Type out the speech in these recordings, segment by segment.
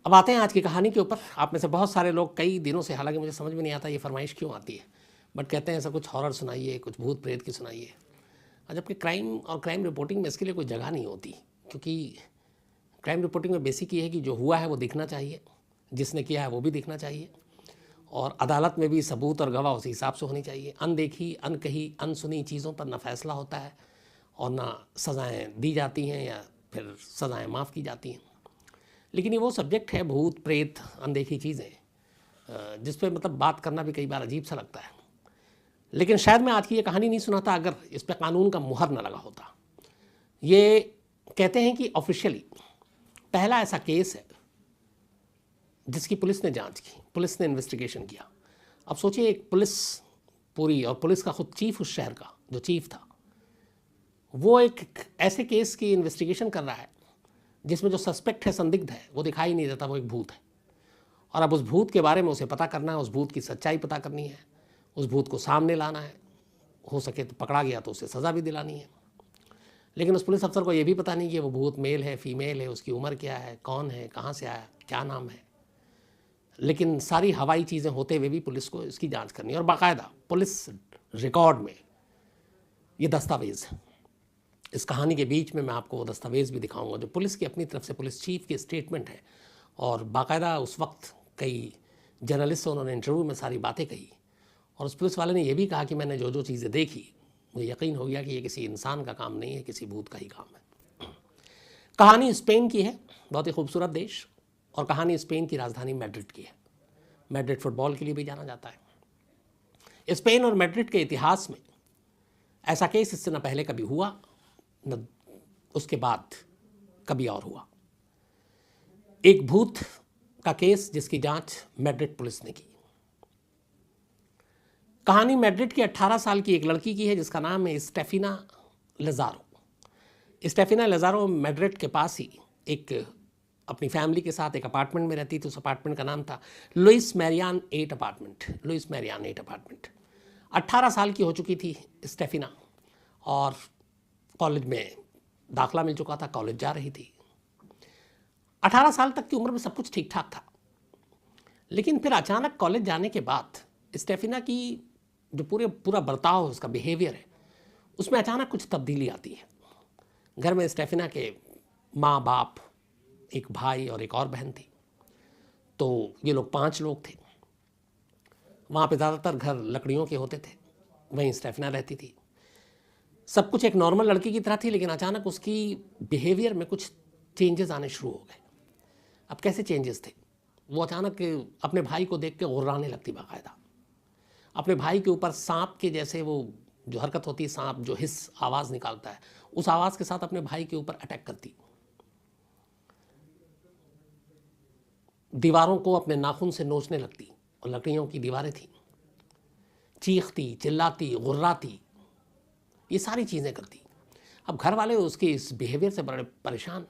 अब आते हैं आज की कहानी के ऊपर। आप में से बहुत सारे लोग कई दिनों से, हालांकि मुझे समझ में नहीं आता ये फरमाइश क्यों आती है, बट कहते हैं ऐसा कुछ हॉरर सुनाइए, कुछ भूत प्रेत की सुनाइए। और जबकि क्राइम और क्राइम रिपोर्टिंग में इसके लिए कोई जगह नहीं होती, क्योंकि क्राइम रिपोर्टिंग में बेसिक ये है कि जो हुआ है वो दिखना चाहिए, जिसने किया है वो भी दिखना चाहिए, और अदालत में भी सबूत और गवाह उसी हिसाब से होनी चाहिए। अनदेखी, अनकही, अनसुनी चीज़ों पर ना फैसला होता है और ना सज़ाएँ दी जाती हैं या फिर सज़ाएँ माफ़ की जाती हैं। लेकिन ये वो सब्जेक्ट है, भूत प्रेत, अनदेखी चीज़ें, जिस पे मतलब बात करना भी कई बार अजीब सा लगता है। लेकिन शायद मैं आज की ये कहानी नहीं सुनाता अगर इस पे कानून का मुहर न लगा होता। ये कहते हैं कि ऑफिशियली पहला ऐसा केस है जिसकी पुलिस ने जांच की, पुलिस ने इन्वेस्टिगेशन किया। अब सोचिए, एक पुलिस पूरी, और पुलिस का खुद चीफ उस शहर का जो चीफ था, वो एक ऐसे केस की इन्वेस्टिगेशन कर रहा है जिसमें जो सस्पेक्ट है, संदिग्ध है, वो दिखाई नहीं देता, वो एक भूत है। और अब उस भूत के बारे में उसे पता करना है, उस भूत की सच्चाई पता करनी है, उस भूत को सामने लाना है, हो सके तो पकड़ा गया तो उसे सज़ा भी दिलानी है। लेकिन उस पुलिस अफसर को ये भी पता नहीं कि वो भूत मेल है, फीमेल है, उसकी उम्र क्या है, कौन है, कहाँ से आया, क्या नाम है। लेकिन सारी हवाई चीज़ें होते हुए भी पुलिस को इसकी जांच करनी है, और बाकायदा पुलिस रिकॉर्ड में ये दस्तावेज़ है। इस कहानी के बीच में मैं आपको वो दस्तावेज़ भी दिखाऊंगा जो पुलिस की अपनी तरफ से, पुलिस चीफ की स्टेटमेंट है, और बाकायदा उस वक्त कई जर्नलिस्ट से उन्होंने इंटरव्यू में सारी बातें कही, और उस पुलिस वाले ने यह भी कहा कि मैंने जो जो चीज़ें देखी, मुझे यकीन हो गया कि ये किसी इंसान का काम नहीं है, किसी भूत का ही काम है। कहानी स्पेन की है, बहुत ही खूबसूरत देश, और कहानी स्पेन की राजधानी मैड्रिड की है। मैड्रिड फुटबॉल के लिए भी जाना जाता है। स्पेन और मैड्रिड के इतिहास में ऐसा केस इससे न पहले कभी हुआ, न उसके बाद कभी और हुआ। एक भूत का केस जिसकी जांच मैड्रिड पुलिस ने की। कहानी मैड्रिड की 18 साल की एक लड़की की है जिसका नाम है स्टेफिना लज़ारो। स्टेफिना लज़ारो मैड्रिड के पास ही एक अपनी फैमिली के साथ एक अपार्टमेंट में रहती थी। उस अपार्टमेंट का नाम था Louis Marianne 8 apartment. Louis Marianne 8 apartment. 18 साल की हो चुकी थी स्टेफिना, और कॉलेज में दाखिला मिल चुका था, कॉलेज जा रही थी। 18 साल तक की उम्र में सब कुछ ठीक ठाक था, लेकिन फिर अचानक कॉलेज जाने के बाद स्टेफिना की जो पूरा बर्ताव, उसका बिहेवियर है, उसमें अचानक कुछ तब्दीली आती है। घर में स्टेफिना के माँ बाप, एक भाई और एक और बहन थी, तो ये लोग 5 लोग थे। वहाँ पे ज़्यादातर घर लकड़ियों के होते थे, वहीं स्टेफिना रहती थी। सब कुछ एक नॉर्मल लड़की की तरह थी, लेकिन अचानक उसकी बिहेवियर में कुछ चेंजेस आने शुरू हो गए। अब कैसे चेंजेस थे? वो अचानक अपने भाई को देख के गुर्राने लगती बाकायदा। अपने भाई के ऊपर सांप के जैसे वो जो हरकत होती है, सांप जो हिस आवाज़ निकालता है, उस आवाज़ के साथ अपने भाई के ऊपर अटैक करती। दीवारों को अपने नाखून से नोचने लगती, और लकड़ियों की दीवारें थीं। चीखती, चिल्लाती, गुर्राती, ये सारी चीज़ें करती। अब घर वाले उसके इस बिहेवियर से बड़े परेशान।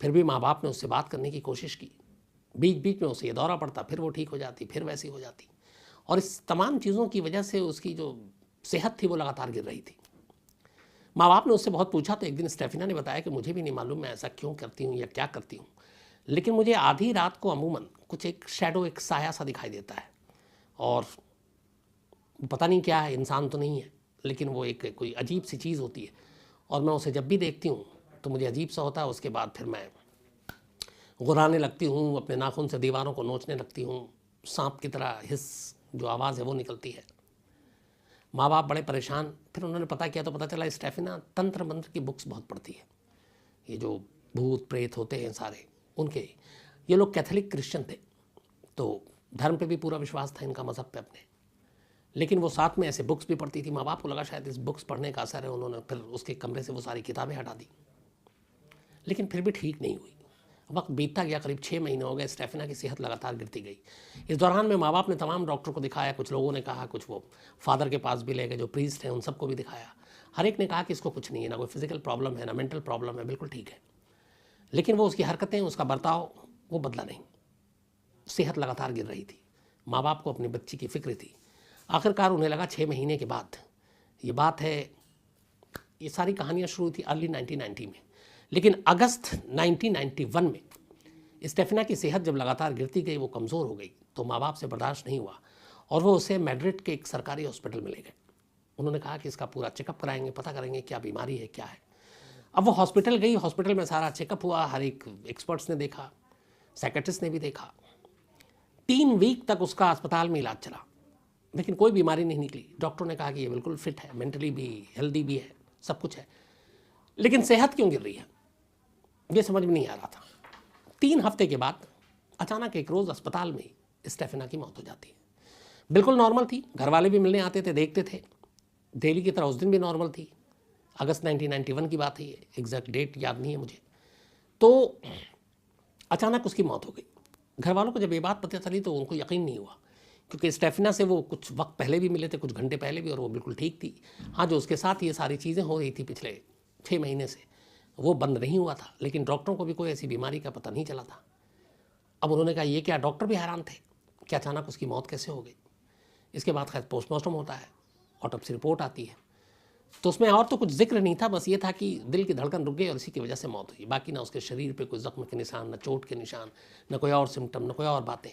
फिर भी माँ बाप ने उससे बात करने की कोशिश की। बीच बीच में उसे ये दौरा पड़ता, फिर वो ठीक हो जाती, फिर वैसी हो जाती, और इस तमाम चीज़ों की वजह से उसकी जो सेहत थी वो लगातार गिर रही थी। माँ बाप ने उससे बहुत पूछा, तो एक दिन स्टेफिना ने बताया कि मुझे भी नहीं मालूम मैं ऐसा क्यों करती हूँ या क्या करती हूँ, लेकिन मुझे आधी रात को अमूमन कुछ एक शैडो, एक साया सा दिखाई देता है, और पता नहीं क्या है, इंसान तो नहीं है, लेकिन वो एक कोई अजीब सी चीज़ होती है, और मैं उसे जब भी देखती हूँ तो मुझे अजीब सा होता है। उसके बाद फिर मैं गुर्राने लगती हूँ, अपने नाखून से दीवारों को नोचने लगती हूँ, सांप की तरह हिस जो आवाज़ है वो निकलती है। माँ बाप बड़े परेशान। फिर उन्होंने पता किया तो पता चला स्टेफिना तंत्र मंत्र की बुक्स बहुत पढ़ती है। ये जो भूत प्रेत होते हैं सारे, उनके, ये लोग कैथोलिक क्रिश्चियन थे, तो धर्म पे भी पूरा विश्वास था इनका, मज़हब पे अपने, लेकिन वो साथ में ऐसे बुक्स भी पढ़ती थी। माँ बाप को लगा शायद इस बुक्स पढ़ने का असर है, उन्होंने फिर उसके कमरे से वो सारी किताबें हटा दी, लेकिन फिर भी ठीक नहीं हुई। वक्त बीतता गया, करीब 6 महीने हो गए, स्टेफिना की सेहत लगातार गिरती गई। इस दौरान में माँ बाप ने तमाम डॉक्टर को दिखाया, कुछ लोगों ने कहा, कुछ वो फादर के पास भी ले गए जो प्रीस्ट हैं, उन सबको भी दिखाया। हर एक ने कहा कि इसको कुछ नहीं है, ना कोई फिजिकल प्रॉब्लम है, ना मेंटल प्रॉब्लम है, बिल्कुल ठीक है। लेकिन वो उसकी हरकतें, उसका बर्ताव, वो बदला नहीं। सेहत लगातार गिर रही थी। माँ बाप को अपनी बच्ची की फिक्र थी। आखिरकार उन्हें लगा 6 महीने के बाद, ये बात है, ये सारी कहानियाँ शुरू थी अर्ली 1990 में, लेकिन अगस्त 1991 में स्टेफिना की सेहत जब लगातार गिरती गई, वो कमज़ोर हो गई, तो माँ बाप से बर्दाश्त नहीं हुआ और वो उसे मैड्रिड के एक सरकारी हॉस्पिटल में ले गए। उन्होंने कहा कि इसका पूरा चेकअप कराएंगे, पता करेंगे क्या बीमारी है, क्या है। अब वो हॉस्पिटल गई, हॉस्पिटल में सारा चेकअप हुआ, हर एक एक्सपर्ट्स ने देखा, साइकेट्रिस्ट ने भी देखा। 3 वीक तक उसका अस्पताल में इलाज चला, लेकिन कोई बीमारी नहीं निकली। डॉक्टर ने कहा कि ये बिल्कुल फिट है, मेंटली भी हेल्दी भी है, सब कुछ है, लेकिन सेहत क्यों गिर रही है, ये समझ में नहीं आ रहा था। 3 हफ्ते के बाद अचानक एक रोज़ अस्पताल में स्टेफिना की मौत हो जाती है। बिल्कुल नॉर्मल थी, घर वाले भी मिलने आते थे, देखते थे, डेली की तरह उस दिन भी नॉर्मल थी। अगस्त 1991 की बात है, ये एग्जैक्ट डेट याद नहीं है मुझे। तो अचानक उसकी मौत हो गई। घर वालों को जब ये बात पता चली तो उनको यकीन नहीं हुआ, क्योंकि स्टेफिना से वो कुछ वक्त पहले भी मिले थे, कुछ घंटे पहले भी, और वो बिल्कुल ठीक थी। हाँ, जो उसके साथ ये सारी चीज़ें हो रही थी पिछले 6 महीने से, वो बंद नहीं हुआ था, लेकिन डॉक्टरों को भी कोई ऐसी बीमारी का पता नहीं चला था। अब उन्होंने कहा ये क्या, डॉक्टर भी हैरान थे कि अचानक उसकी मौत कैसे हो गई। इसके बाद खैर पोस्टमार्टम होता है, ऑटोप्सी रिपोर्ट आती है, तो उसमें और तो कुछ जिक्र नहीं था, बस ये था कि दिल की धड़कन रुक गई और इसी की वजह से मौत हुई। बाकी ना उसके शरीर पे कोई जख्म के निशान, ना चोट के निशान, ना कोई और सिम्टम, ना कोई और बातें।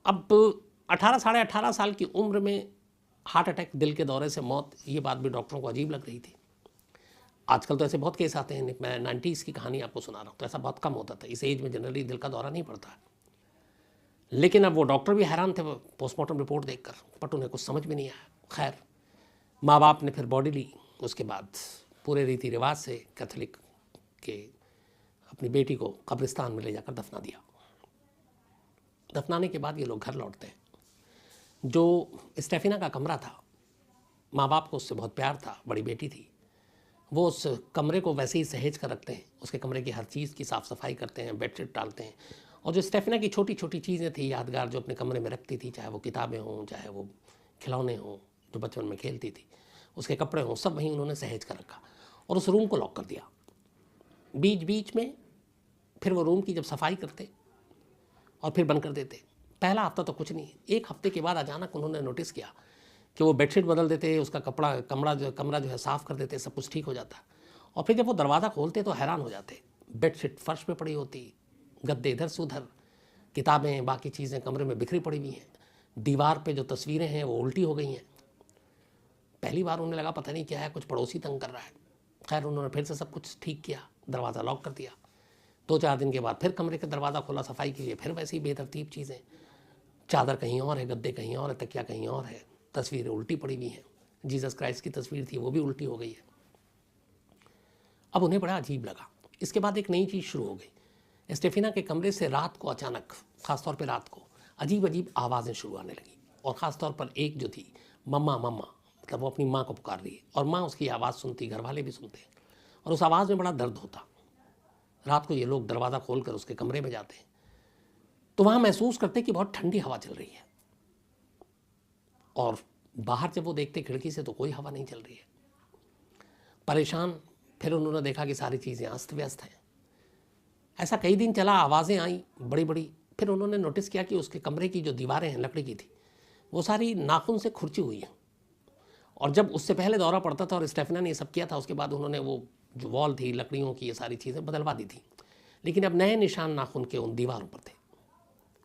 अब 18 साढ़े 18 साल की उम्र में हार्ट अटैक, दिल के दौरे से मौत, ये बात भी डॉक्टरों को अजीब लग रही थी। आजकल तो ऐसे बहुत केस आते हैं, मैं 90s की कहानी आपको सुना रहा हूँ, तो ऐसा बहुत कम होता था। इस एज में जनरली दिल का दौरा नहीं पड़ता। लेकिन अब वो डॉक्टर भी हैरान थे पोस्टमार्टम रिपोर्ट देखकर, बट उन्हें कुछ समझ में नहीं आया। खैर, माँ बाप ने फिर बॉडी ली, उसके बाद पूरे रीति रिवाज से कैथोलिक के अपनी बेटी को कब्रिस्तान में ले जाकर दफना दिया। दफनाने के बाद ये लोग घर लौटते हैं। जो स्टेफिना का कमरा था, माँ बाप को उससे बहुत प्यार था, बड़ी बेटी थी, वो उस कमरे को वैसे ही सहेज कर रखते हैं। उसके कमरे की हर चीज़ की साफ़ सफाई करते हैं, बेडशीट डालते हैं, और जो स्टेफिना की छोटी छोटी चीज़ें थी यादगार, जो अपने कमरे में रखती थी, चाहे वो किताबें हों, चाहे वो खिलौने हों जो बचपन में खेलती थी, उसके कपड़े हों, सब वहीं उन्होंने सहेज कर रखा और उस रूम को लॉक कर दिया। बीच बीच में फिर वो रूम की जब सफाई करते और फिर बंद कर देते। पहला हफ्ता तो कुछ नहीं, 1 हफ्ते के बाद अचानक उन्होंने नोटिस किया कि वो बेडशीट बदल देते, उसका कमरा जो है साफ़ कर देते, सब कुछ ठीक हो जाता। और फिर जब वो दरवाज़ा खोलते तो हैरान हो जाते, बेडशीट फर्श पे पड़ी होती, गद्दे इधर से उधर, किताबें, बाकी चीज़ें कमरे में बिखरी पड़ी हुई हैं, दीवार पे जो तस्वीरें हैं वो उल्टी हो गई हैं। पहली बार उन्हें लगा पता नहीं क्या है, कुछ पड़ोसी तंग कर रहा है। खैर, उन्होंने फिर से सब कुछ ठीक किया, दरवाज़ा लॉक कर दिया। 2-4 दिन के बाद फिर कमरे का दरवाज़ा खोला सफाई के लिए, फिर वैसी ही बेतरतीब चीज़ें, चादर कहीं और है, गद्दे कहीं और है, तकिया कहीं और है, तस्वीरें उल्टी पड़ी हुई हैं। जीसस क्राइस्ट की तस्वीर थी, वो भी उल्टी हो गई है। अब उन्हें बड़ा अजीब लगा। इसके बाद एक नई चीज़ शुरू हो गई। स्टेफिना के कमरे से रात को अचानक, ख़ासतौर पर रात को, अजीब अजीब आवाज़ें शुरू आने लगी, और ख़ासतौर पर एक जो थी, मम्मा मम्मा, मतलब वो अपनी माँ को पुकार रही है, और माँ उसकी आवाज़ सुनती, घर वाले भी सुनते हैं, और उस आवाज़ में बड़ा दर्द होता। रात को ये लोग दरवाज़ा खोलकर उसके कमरे में जाते हैं तो वहाँ महसूस करते कि बहुत ठंडी हवा चल रही है, और बाहर जब वो देखते खिड़की से तो कोई हवा नहीं चल रही है। परेशान, फिर उन्होंने देखा कि सारी चीज़ें अस्त व्यस्त हैं। ऐसा कई दिन चला, आवाज़ें आई बड़ी बड़ी। फिर उन्होंने नोटिस किया कि उसके कमरे की जो दीवारें हैं लकड़ी की थी, वो सारी नाखून से खुरची हुई हैं। और जब उससे पहले दौरा पड़ता था और स्टेफिना ने ये सब किया था, उसके बाद उन्होंने वो जो वॉल थी लकड़ियों की, ये सारी चीज़ें बदलवा दी थी, लेकिन अब नए निशान नाखून के उन दीवारों पर थे।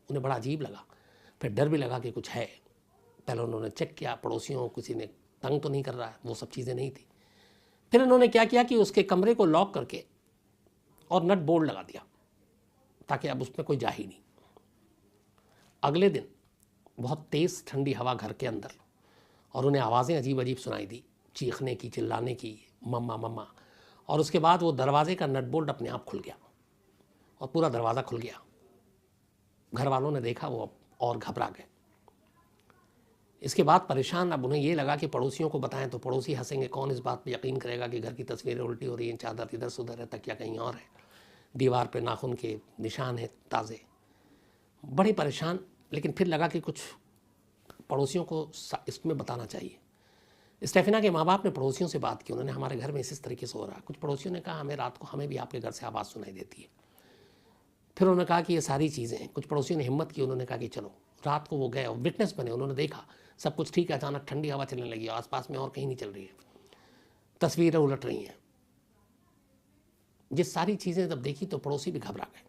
उन्हें बड़ा अजीब लगा, फिर डर भी लगा कि कुछ है। पहले उन्होंने चेक किया, पड़ोसियों किसी ने तंग तो नहीं कर रहा है, वो सब चीज़ें नहीं थी। फिर उन्होंने क्या किया कि उसके कमरे को लॉक करके और नट बोल्ट लगा दिया, ताकि अब उसमें कोई जा ही नहीं। अगले दिन बहुत तेज़ ठंडी हवा घर के अंदर, और उन्हें आवाज़ें अजीब अजीब सुनाई दी, चीखने की, चिल्लाने की, मम्मा मम्मा। और उसके बाद वो दरवाजे का नट बोल्ट अपने आप खुल गया और पूरा दरवाज़ा खुल गया। घर वालों ने देखा, वो और घबरा गए। इसके बाद परेशान, अब उन्हें ये लगा कि पड़ोसियों को बताएं तो पड़ोसी हंसेंगे, कौन इस बात पे यकीन करेगा कि घर की तस्वीरें उल्टी हो रही हैं, चादर इधर से उधर है, तकिया कहीं और है, दीवार पे नाखून के निशान हैं ताज़े। बड़े परेशान, लेकिन फिर लगा कि कुछ पड़ोसियों को इसमें बताना चाहिए। स्टेफिना के माँ बाप ने पड़ोसियों से बात की, उन्होंने हमारे घर में इस तरीके से हो रहा है। कुछ पड़ोसियों ने कहा हमें रात को हमें भी आपके घर से आवाज़ सुनाई देती है। फिर उन्होंने कहा कि ये सारी चीज़ें हैं। कुछ पड़ोसियों ने हिम्मत की, उन्होंने कहा कि चलो। रात को वो गए और विटनेस बने, उन्होंने देखा सब कुछ ठीक है, अचानक ठंडी हवा चलने लगी, आसपास में और कहीं नहीं चल रही है, तस्वीरें उलट रही हैं। ये सारी चीज़ें जब देखी तो पड़ोसी भी घबरा गए।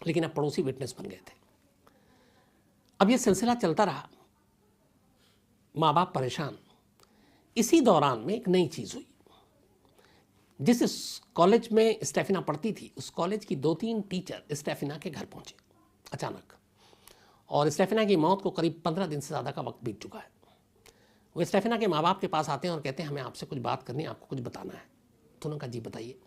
लेकिन अब पड़ोसी विटनेस बन गए थे। अब ये सिलसिला चलता रहा, माँ बाप परेशान। इसी दौरान में एक नई चीज़ हुई। जिस कॉलेज में स्टेफिना पढ़ती थी, उस कॉलेज की 2-3 टीचर स्टेफिना के घर पहुंचे अचानक, और स्टेफिना की मौत को करीब 15 दिन से ज़्यादा का वक्त बीत चुका है। वो स्टेफिना के माँ बाप के पास आते हैं और कहते हैं हमें आपसे कुछ बात करनी है, आपको कुछ बताना है। तो उन्होंने कहा जी बताइए।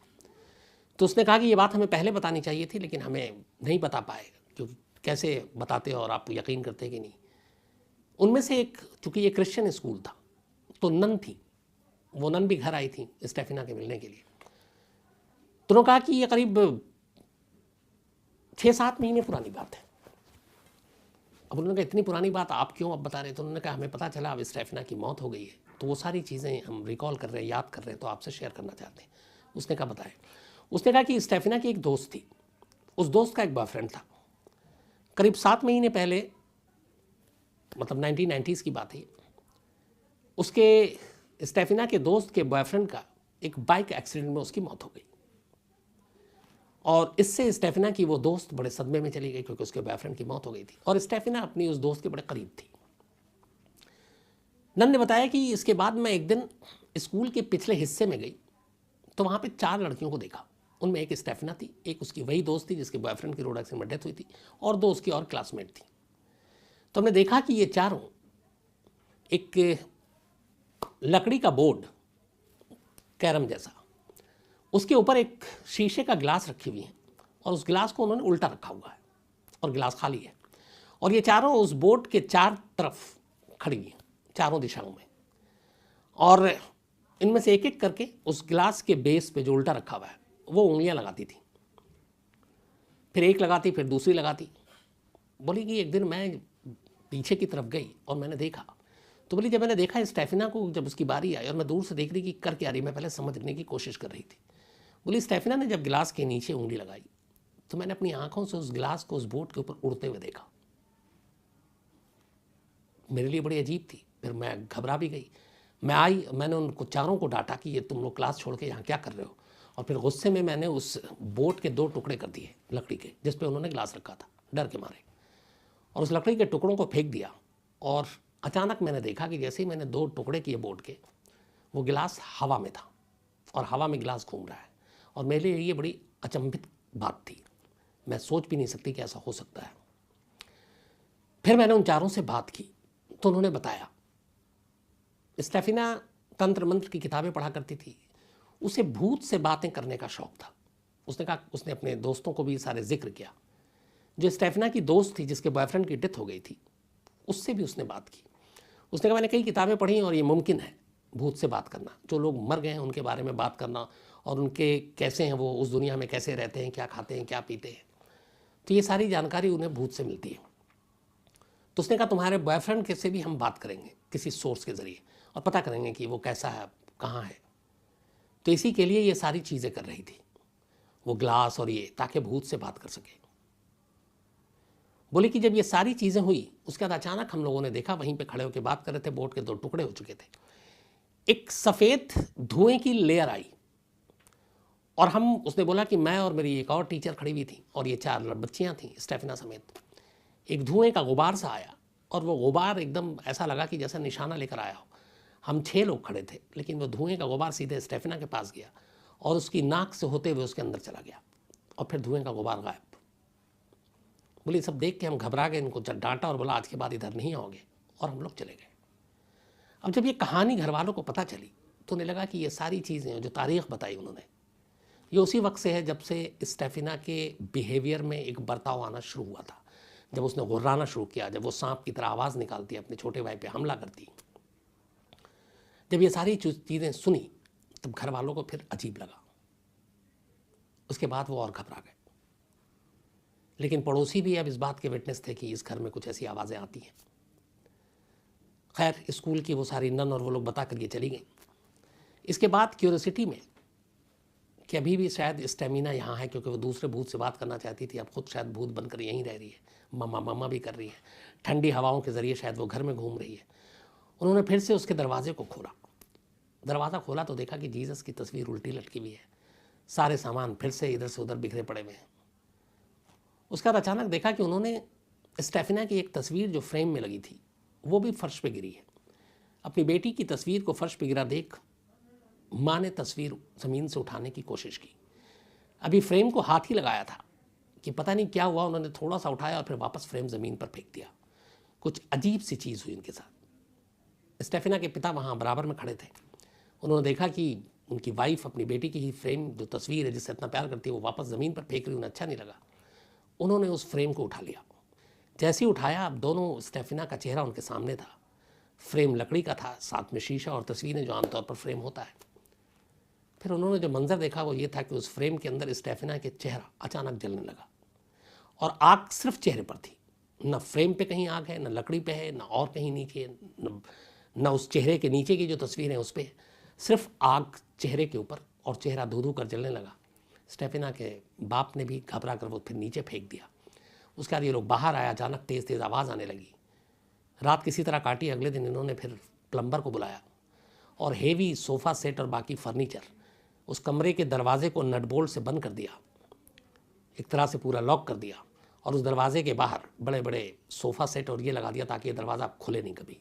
तो उसने कहा कि ये बात हमें पहले बतानी चाहिए थी, लेकिन हमें नहीं बता पाए, क्योंकि कैसे बताते और आप यकीन करते कि नहीं। उनमें से एक, चूँकि ये क्रिश्चियन स्कूल था, तो नन थी, वो नन भी घर आई थी स्टेफिना के मिलने के लिए। तो उन्होंने कहा कि ये करीब 6-7 महीने पुरानी बात है। अब उन्होंने कहा इतनी पुरानी बात आप क्यों अब बता रहे हैं? तो उन्होंने कहा हमें पता चला अब स्टेफिना की मौत हो गई है, तो वो सारी चीज़ें हम रिकॉल कर रहे हैं, याद कर रहे हैं, तो आपसे शेयर करना चाहते हैं। उसने कहा बताएं। उसने कहा कि स्टेफिना की एक दोस्त थी, उस दोस्त का एक बॉयफ्रेंड था। करीब 7 महीने पहले, मतलब 1990s की बात है, उसके स्टेफिना के दोस्त के बॉयफ्रेंड का एक बाइक एक्सीडेंट में उसकी मौत हो गई, और इससे स्टेफिना की वो दोस्त बड़े सदमे में चली गई, क्योंकि उसके बॉयफ्रेंड की मौत हो गई थी, और स्टेफिना अपनी उस दोस्त के बड़े करीब थी। नन ने बताया कि इसके बाद मैं एक दिन स्कूल के पिछले हिस्से में गई, तो वहाँ पे 4 लड़कियों को देखा। उनमें एक स्टेफिना थी, एक उसकी वही दोस्त थी जिसके बॉयफ्रेंड की रोड एक्सीडेंट में डेथ हुई थी, और 2 उसकी और क्लासमेट थी। तो हमने देखा कि ये चारों एक लकड़ी का बोर्ड, कैरम जैसा, उसके ऊपर एक शीशे का ग्लास रखी हुई है, और उस ग्लास को उन्होंने उल्टा रखा हुआ है, और ग्लास खाली है, और ये चारों उस बोर्ड के 4 तरफ खड़ी हुई हैं, चारों दिशाओं में, और इनमें से एक एक करके उस ग्लास के बेस पे जो उल्टा रखा हुआ है वो उंगलियां लगाती थी। फिर एक लगाती, फिर दूसरी लगाती। बोली कि एक दिन मैं पीछे की तरफ गई और मैंने देखा, तो बोली जब मैंने देखा स्टेफिना को, जब उसकी बारी आई और मैं दूर से देख रही कि कर क्या रही, मैं पहले समझने की कोशिश कर रही थी। बोली स्टेफिना ने जब गिलास के नीचे उंगली लगाई, तो मैंने अपनी आंखों से उस गिलास को उस बोर्ड के ऊपर उड़ते हुए देखा। मेरे लिए बड़ी अजीब थी। फिर मैं घबरा भी गई। मैं आई, मैंने उनको चारों को डांटा कि ये तुम लोग क्लास छोड़ के यहाँ क्या कर रहे हो, और फिर गुस्से में मैंने उस बोर्ड के 2 टुकड़े कर दिए लकड़ी के, जिस पे उन्होंने ग्लास रखा था, डर के मारे, और उस लकड़ी के टुकड़ों को फेंक दिया। और अचानक मैंने देखा कि जैसे ही मैंने 2 टुकड़े किए बोर्ड के, वो गिलास हवा में था, और हवा में गिलास घूम रहा है, और मेरे लिए ये बड़ी अचंभित बात थी। मैं सोच भी नहीं सकती कि ऐसा हो सकता है। फिर मैंने उन चारों से बात की, तो उन्होंने बताया स्टेफिना तंत्र मंत्र की किताबें पढ़ा करती थी, उसे भूत से बातें करने का शौक था। उसने कहा, उसने अपने दोस्तों को भी सारे जिक्र किया। जो स्टेफिना की दोस्त थी जिसके बॉयफ्रेंड की डेथ हो गई थी, उससे भी उसने बात की। उसने कहा मैंने कई किताबें पढ़ी और ये मुमकिन है भूत से बात करना, जो लोग मर गए हैं उनके बारे में बात करना, और उनके कैसे हैं वो उस दुनिया में, कैसे रहते हैं, क्या खाते हैं, क्या पीते हैं, तो ये सारी जानकारी उन्हें भूत से मिलती है। तो उसने कहा तुम्हारे बॉयफ्रेंड के से भी हम बात करेंगे किसी सोर्स के ज़रिए, और पता करेंगे कि वो कैसा है, कहाँ है। तो इसी के लिए ये सारी चीज़ें कर रही थी, वो ग्लास और ये, ताकि भूत से बात कर सके। बोले कि जब ये सारी चीज़ें हुई, उसके बाद अचानक हम लोगों ने देखा, वहीं पे खड़े होकर बात कर रहे थे, बोर्ड के 2 टुकड़े हो चुके थे, एक सफ़ेद धुएं की लेयर आई, और हम, उसने बोला कि मैं और मेरी एक और टीचर खड़ी हुई थी, और ये 4 बच्चियाँ थीं स्टेफिना समेत। एक धुएं का गुबार सा आया, और वो गुबार एकदम ऐसा लगा कि जैसा निशाना लेकर आया हो। हम 6 लोग खड़े थे, लेकिन वो धुएं का गुबार सीधे स्टेफिना के पास गया, और उसकी नाक से होते हुए उसके अंदर चला गया, और फिर धुएं का गुबार गायब। बोली सब देख के हम घबरा गए, इनको डांटा और बोला आज के बाद इधर नहीं आओगे, और हम लोग चले गए। अब जब ये कहानी घर वालों को पता चली, तो उन्हें लगा कि ये सारी चीज़ें जो तारीख़ बताई उन्होंने, ये उसी वक्त से है जब से स्टेफिना के बिहेवियर में एक बर्ताव आना शुरू हुआ था, जब उसने गुर्राना शुरू किया, जब वो सांप की तरह आवाज़ निकालती, अपने छोटे भाई पे हमला करती। जब ये सारी चीज़ें सुनी, तब घर वालों को फिर अजीब लगा। उसके बाद वो और घबरा गए। लेकिन पड़ोसी भी अब इस बात के विटनेस थे कि इस घर में कुछ ऐसी आवाज़ें आती हैं। खैर, स्कूल की वो सारी नन और वो लोग बता कर ये चली गई। इसके बाद क्यूरियोसिटी में कि अभी भी शायद स्टेमिना यहाँ है, क्योंकि वो दूसरे भूत से बात करना चाहती थी, अब खुद शायद भूत बनकर यहीं रह रही है, मम्मा मम्मा भी कर रही है, ठंडी हवाओं के ज़रिए शायद वो घर में घूम रही है। उन्होंने फिर से उसके दरवाजे को खोला। दरवाज़ा खोला तो देखा कि जीसस की तस्वीर उल्टी लटकी हुई है, सारे सामान फिर से इधर से उधर बिखरे पड़े हुए हैं। उसके बाद अचानक देखा कि उन्होंने स्टेफिना की एक तस्वीर जो फ्रेम में लगी थी वो भी फर्श पे गिरी है। अपनी बेटी की तस्वीर को फर्श पे गिरा देख माँ ने तस्वीर ज़मीन से उठाने की कोशिश की। अभी फ्रेम को हाथ ही लगाया था कि पता नहीं क्या हुआ, उन्होंने थोड़ा सा उठाया और फिर वापस फ्रेम ज़मीन पर फेंक दिया। कुछ अजीब सी चीज़ हुई उनके साथ। स्टेफिना के पिता वहाँ बराबर में खड़े थे। उन्होंने देखा कि उनकी वाइफ अपनी बेटी की ही फ्रेम, जो तस्वीर है जिससे इतना प्यार करती है, वो वापस ज़मीन पर फेंक रही। उन्हें अच्छा नहीं लगा। उन्होंने उस फ्रेम को उठा लिया। जैसे ही उठाया, अब दोनों स्टेफिना का चेहरा उनके सामने था। फ्रेम लकड़ी का था, साथ में शीशा और तस्वीरें जो आमतौर पर फ्रेम होता है। फिर उन्होंने जो मंजर देखा वो ये था कि उस फ्रेम के अंदर स्टेफिना के चेहरा अचानक जलने लगा और आग सिर्फ चेहरे पर थी। न फ्रेम पे कहीं आग है, न लकड़ी पे है, न और कहीं नीचे, न उस चेहरे के नीचे की जो तस्वीर है उस पर, सिर्फ आग चेहरे के ऊपर, और चेहरा धू धू कर जलने लगा। स्टेफिना के बाप ने भी घबरा कर वो फिर नीचे फेंक दिया। उसके बाद ये लोग बाहर आया, अचानक तेज़ तेज़ आवाज़ आने लगी। रात किसी तरह काटी। अगले दिन इन्होंने फिर प्लम्बर को बुलाया और हेवी सोफ़ा सेट और बाकी फर्नीचर, उस कमरे के दरवाजे को नट बोल्ट से बंद कर दिया, एक तरह से पूरा लॉक कर दिया, और उस दरवाजे के बाहर बड़े बड़े सोफ़ा सेट और ये लगा दिया ताकि ये दरवाज़ा खुले नहीं कभी।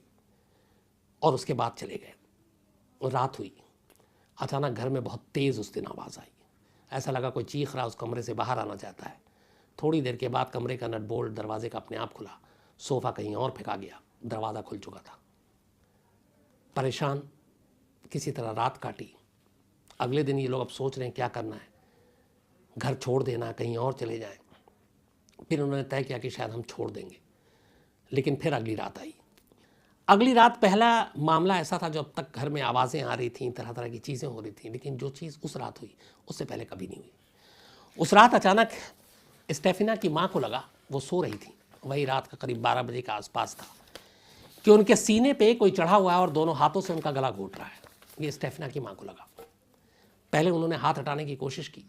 और उसके बाद चले गए। और रात हुई। अचानक घर में बहुत तेज़ उस दिन आवाज़ आई। ऐसा लगा कोई चीख रहा, उस कमरे से बाहर आना चाहता है। थोड़ी देर के बाद कमरे का नट बोल्ट दरवाजे का अपने आप खुला। सोफ़ा कहीं और फेंका गया, दरवाज़ा खुल चुका था। परेशान किसी तरह रात काटी। अगले दिन ये लोग अब सोच रहे हैं क्या करना है, घर छोड़ देना, कहीं और चले जाएं। फिर उन्होंने तय किया कि शायद हम छोड़ देंगे। लेकिन फिर अगली रात आई। अगली रात पहला मामला ऐसा था जो अब तक घर में आवाज़ें आ रही थीं, तरह तरह की चीज़ें हो रही थीं, लेकिन जो चीज़ उस रात हुई उससे पहले कभी नहीं हुई। उस रात अचानक स्टेफिना की माँ को लगा, वो सो रही थी, वही रात का करीब 12 बजे का आसपास था, कि उनके सीने पे कोई चढ़ा हुआ है और दोनों हाथों से उनका गला घोट रहा है। ये स्टेफिना की माँ को लगा। पहले उन्होंने हाथ हटाने की कोशिश की,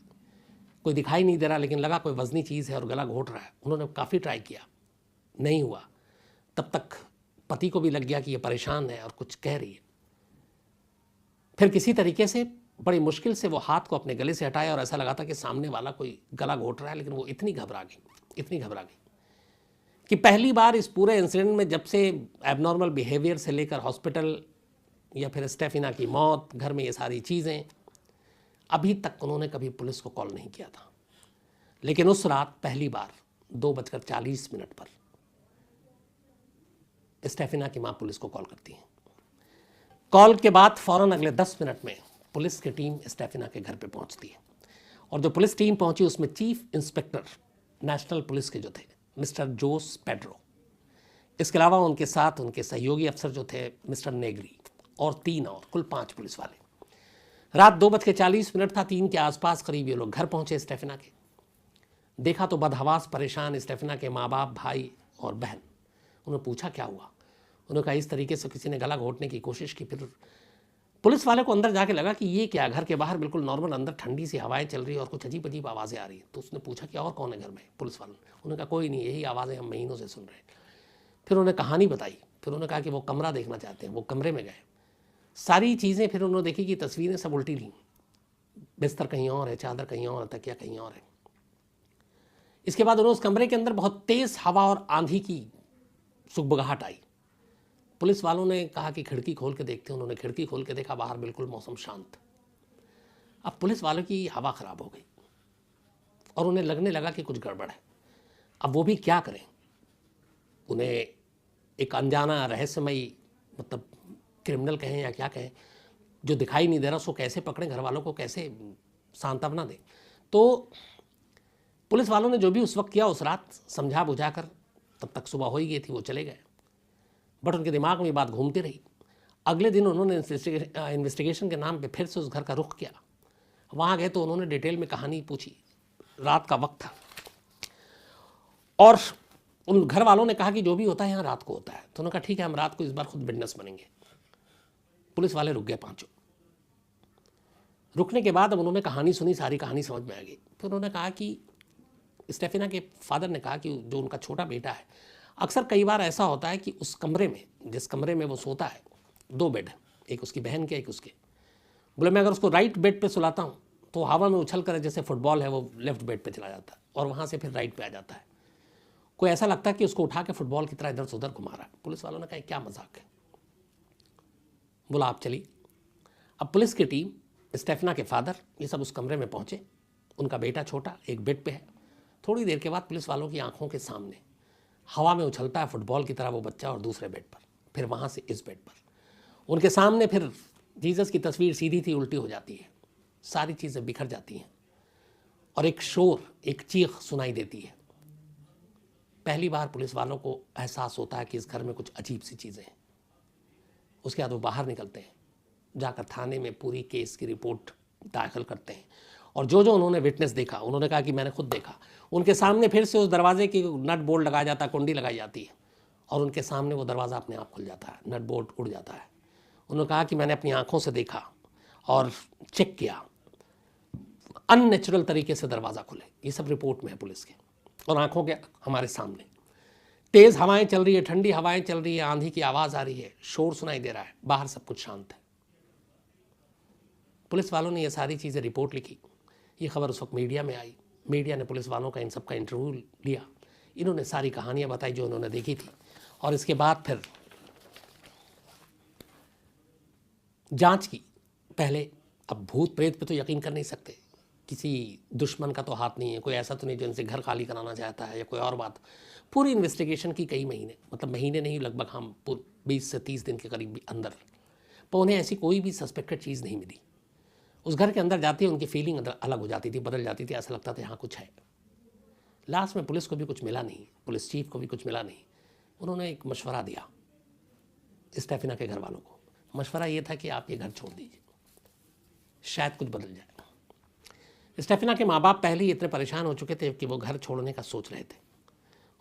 कोई दिखाई नहीं दे रहा, लेकिन लगा कोई वजनी चीज़ है और गला घोट रहा है। उन्होंने काफ़ी ट्राई किया, नहीं हुआ। तब तक पति को भी लग गया कि ये परेशान है और कुछ कह रही है। फिर किसी तरीके से बड़ी मुश्किल से वो हाथ को अपने गले से हटाया और ऐसा लगा था कि सामने वाला कोई गला घोट रहा है, लेकिन वो इतनी घबरा गई कि पहली बार इस पूरे इंसिडेंट में, जब से एबनॉर्मल बिहेवियर से लेकर हॉस्पिटल या फिर स्टेफिना की मौत, घर में ये सारी चीज़ें, अभी तक उन्होंने कभी पुलिस को कॉल नहीं किया था। लेकिन उस रात पहली बार 2:40 पर स्टेफिना की मां पुलिस को कॉल करती है। कॉल के बाद फौरन अगले 10 मिनट में पुलिस की टीम स्टेफिना के घर पे पहुंचती है। और जो पुलिस टीम पहुंची उसमें चीफ इंस्पेक्टर नेशनल पुलिस के जो थे मिस्टर जोस पेड्रो, इसके अलावा उनके साथ उनके सहयोगी अफसर जो थे मिस्टर नेगरी, और 3 और, कुल 5 पुलिस वाले। रात 2:40 था, 3 के आसपास करीब ये लोग घर पहुंचे स्टेफिना के। देखा तो बदहवास परेशान स्टेफिना के माँ बाप, भाई और बहन। उन्होंने पूछा क्या हुआ। उन्होंने कहा इस तरीके से किसी ने गला घोटने की कोशिश की। फिर पुलिस वाले को अंदर जाके लगा कि ये क्या, घर के बाहर बिल्कुल नॉर्मल, अंदर ठंडी सी हवाएं चल रही है और कुछ अजीब अजीब आवाज़ें आ रही हैं। तो उसने पूछा कि और कौन है घर में। पुलिस वाले उन्होंने कहा कोई नहीं, यही आवाज़ें हम महीनों से सुन रहे हैं। फिर उन्होंने कहानी बताई। फिर उन्होंने कहा कि वो कमरा देखना चाहते हैं। वो कमरे में गए, सारी चीज़ें फिर उन्होंने देखी कि तस्वीरें सब उल्टी थी। बिस्तर कहीं और है, चादर कहीं और है, तकिया कहीं और है। इसके बाद उन्होंने उस कमरे के अंदर बहुत तेज़ हवा और आंधी की सुगबगाहट आई। पुलिस वालों ने कहा कि खिड़की खोल के देखते हैं। उन्होंने खिड़की खोल के देखा, बाहर बिल्कुल मौसम शांत। अब पुलिस वालों की हवा ख़राब हो गई और उन्हें लगने लगा कि कुछ गड़बड़ है। अब वो भी क्या करें। उन्हें एक अनजाना रहस्यमयी, मतलब क्रिमिनल कहें या क्या कहें, जो दिखाई नहीं दे रहा, उसको कैसे पकड़ें, घर वालों को कैसे सांत्वना दें। तो पुलिस वालों ने जो भी उस वक्त किया, उस रात समझा बुझा कर, तब तक सुबह हो ही गई थी, वो चले गए। बट उनके दिमाग में ये बात घूमती रही। अगले दिन उन्होंने इन्वेस्टिगेशन के नाम पे फिर से उस घर का रुख किया। वहाँ गए तो उन्होंने डिटेल में कहानी पूछी। रात का वक्त था और उन घर वालों ने कहा कि जो भी होता है यहाँ रात को होता है। तो उन्होंने कहा ठीक है, हम रात को इस बार खुद विटनेस बनेंगे। पुलिस वाले रुक गए 5। रुकने के बाद अब उन्होंने कहानी सुनी, सारी कहानी समझ में आ गई। फिर उन्होंने कहा कि स्टेफिना के फादर ने कहा कि जो उनका छोटा बेटा है, अक्सर कई बार ऐसा होता है कि उस कमरे में, जिस कमरे में वो सोता है, 2 बेड है, एक उसकी बहन के, एक उसके। बोले मैं अगर उसको राइट बेड पे सुलाता हूँ तो हवा में उछल कर, जैसे फुटबॉल है, वो लेफ्ट बेड पे चला जाता है और वहाँ से फिर राइट पे आ जाता है। कोई ऐसा लगता है कि उसको उठा के फुटबॉल की तरह इधर से उधर घुमा रहा है। पुलिस वालों ने कहा क्या मजाक है, बोला आप चलिए। अब पुलिस की टीम, स्टेफना के फादर, ये सब उस कमरे में पहुँचे। उनका बेटा छोटा एक बेड पे है। थोड़ी देर के बाद पुलिस वालों की आंखों के सामने हवा में उछलता है फुटबॉल की तरह वो बच्चा, और दूसरे बेड पर, फिर वहाँ से इस बेड पर। उनके सामने फिर जीसस की तस्वीर सीधी थी उल्टी हो जाती है, सारी चीज़ें बिखर जाती हैं और एक शोर, एक चीख सुनाई देती है। पहली बार पुलिस वालों को एहसास होता है कि इस घर में कुछ अजीब सी चीज़ें हैं। उसके बाद वो बाहर निकलते हैं, जाकर थाने में पूरी केस की रिपोर्ट दाखिल करते हैं, और जो जो उन्होंने विटनेस देखा, उन्होंने कहा कि मैंने खुद देखा। उनके सामने फिर से उस दरवाजे की नट बोल्ट लगाया जाता है, कुंडी लगाई जाती है, और उनके सामने वो दरवाज़ा अपने आप खुल जाता है, नट बोल्ट उड़ जाता है। उन्होंने कहा कि मैंने अपनी आंखों से देखा और चेक किया, अननेचुरल तरीके से दरवाज़ा खुले। ये सब रिपोर्ट में है पुलिस के, और आंखों के हमारे सामने तेज़ हवाएं चल रही है, ठंडी हवाएं चल रही है, आंधी की आवाज़ आ रही है, शोर सुनाई दे रहा है, बाहर सब कुछ शांत है। पुलिस वालों ने ये सारी चीज़ें रिपोर्ट लिखी। ये खबर उस वक्त मीडिया में आई। मीडिया ने पुलिस वालों का इन सब का इंटरव्यू लिया। इन्होंने सारी कहानियाँ बताई जो उन्होंने देखी थी, और इसके बाद फिर जांच की। पहले अब भूत प्रेत पे तो यकीन कर नहीं सकते, किसी दुश्मन का तो हाथ नहीं है, कोई ऐसा तो नहीं जो इनसे घर खाली कराना चाहता है या कोई और बात। पूरी इन्वेस्टिगेशन की कई महीने, मतलब महीने नहीं, लगभग हम 20 से 30 दिन के करीब अंदर, पर उन्हें ऐसी कोई भी सस्पेक्टेड चीज़ नहीं मिली। उस घर के अंदर जाते ही उनकी फीलिंग अलग हो जाती थी, बदल जाती थी, ऐसा लगता था यहाँ कुछ है। लास्ट में पुलिस को भी कुछ मिला नहीं, पुलिस चीफ को भी कुछ मिला नहीं। उन्होंने एक मशवरा दिया स्टेफना के घर वालों को। मशवरा ये था कि आप ये घर छोड़ दीजिए, शायद कुछ बदल जाए। स्टेफना के माँ बाप पहले ही इतने परेशान हो चुके थे कि वो घर छोड़ने का सोच रहे थे,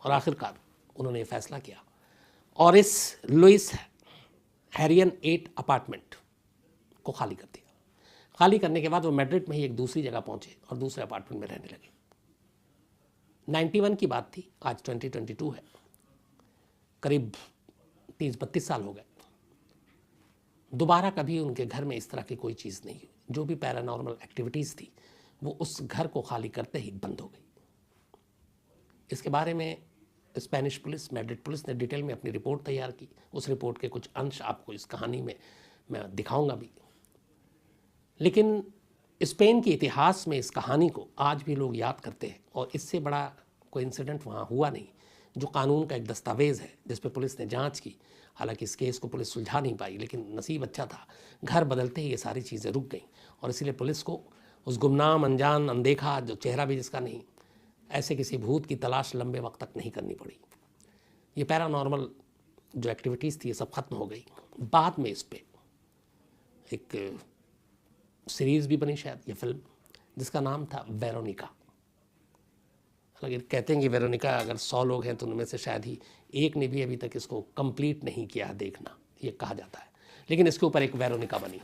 और आखिरकार उन्होंने ये फैसला किया और इस लुइस हैरियन 8 अपार्टमेंट को खाली कर दिया। खाली करने के बाद वो मैड्रिड में ही एक दूसरी जगह पहुंचे और दूसरे अपार्टमेंट में रहने लगे। 91 की बात थी, आज 2022 है, करीब 30-32 साल हो गए। दोबारा कभी उनके घर में इस तरह की कोई चीज़ नहीं हुई। जो भी पैरानॉर्मल एक्टिविटीज़ थी वो उस घर को खाली करते ही बंद हो गई। इसके बारे में स्पेनिश पुलिस, मैड्रिड पुलिस ने डिटेल में अपनी रिपोर्ट तैयार की। उस रिपोर्ट के कुछ अंश आपको इस कहानी में मैं दिखाऊंगा भी। लेकिन स्पेन के इतिहास में इस कहानी को आज भी लोग याद करते हैं, और इससे बड़ा कोई इंसिडेंट वहाँ हुआ नहीं, जो कानून का एक दस्तावेज़ है जिस पर पुलिस ने जांच की। हालांकि इस केस को पुलिस सुलझा नहीं पाई, लेकिन नसीब अच्छा था, घर बदलते ही ये सारी चीज़ें रुक गईं, और इसीलिए पुलिस को उस गुमनाम, अनजान, अनदेखा, जो चेहरा भी जिसका नहीं, ऐसे किसी भूत की तलाश लंबे वक्त तक नहीं करनी पड़ी। ये पैरानॉर्मल जो एक्टिविटीज़ थी ये सब खत्म हो गई। बाद में इस पर एक सीरीज़ भी बनी, शायद ये फिल्म, जिसका नाम था वेरोनिका। लेकिन कहते हैं कि वेरोनिका अगर 100 लोग हैं तो उनमें से शायद ही एक ने भी अभी तक इसको कंप्लीट नहीं किया देखना, ये कहा जाता है। लेकिन इसके ऊपर एक वेरोनिका बनी।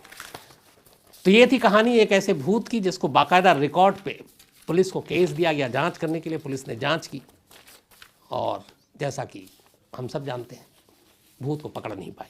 तो ये थी कहानी एक ऐसे भूत की जिसको बाकायदा रिकॉर्ड पे पुलिस को केस दिया गया जांच करने के लिए। पुलिस ने जांच की, और जैसा कि हम सब जानते हैं, भूत को पकड़ नहीं पाई।